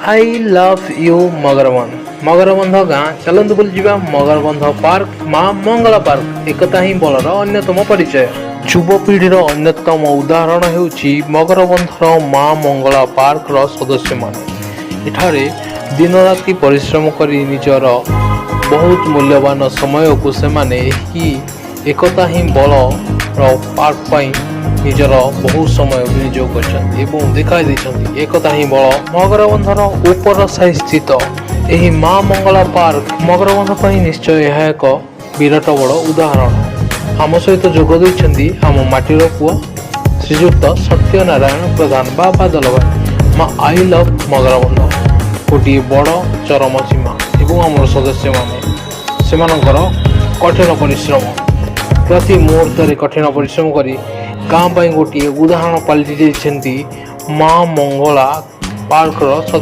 I love you मगरबंध गाँ चलतु bull जावा मगरबंध park माँ मंगला पार्क एकता ही बलर अन्यतम परिचय। युवपीढ़ीर अन्यतम उदाहरण होउछि मगरबंधर माँ मंगला पार्क सदस्य माने एठारे दिन राति परिश्रम करी निजर बहुत मूल्यवान समय को सेमाने एकता ही बल पार्क पाई निजर बहुत समय विनियोग कर दिखाई देते। एकता ही बल मगरबंधर ऊपर साई स्थित यही माँ मंगला पार्क मगरबंध पर निश्चय यह एक विराट बड़ उदाहरण। आम सहित जोग देइछन्ती आम माटीर पुआ श्रीजुक्त सत्यनारायण प्रधान बाबा दलभाई माँ आई लव मगरबंध गोटे बड़ चरम सीमा एवं आम सदस्य माने सेमानकर कठिन परिश्रम प्रति मुहूर्त कठिन परिश्रम करी गाँ गोटे उदाहरण पलटि माँ मंगला पार्क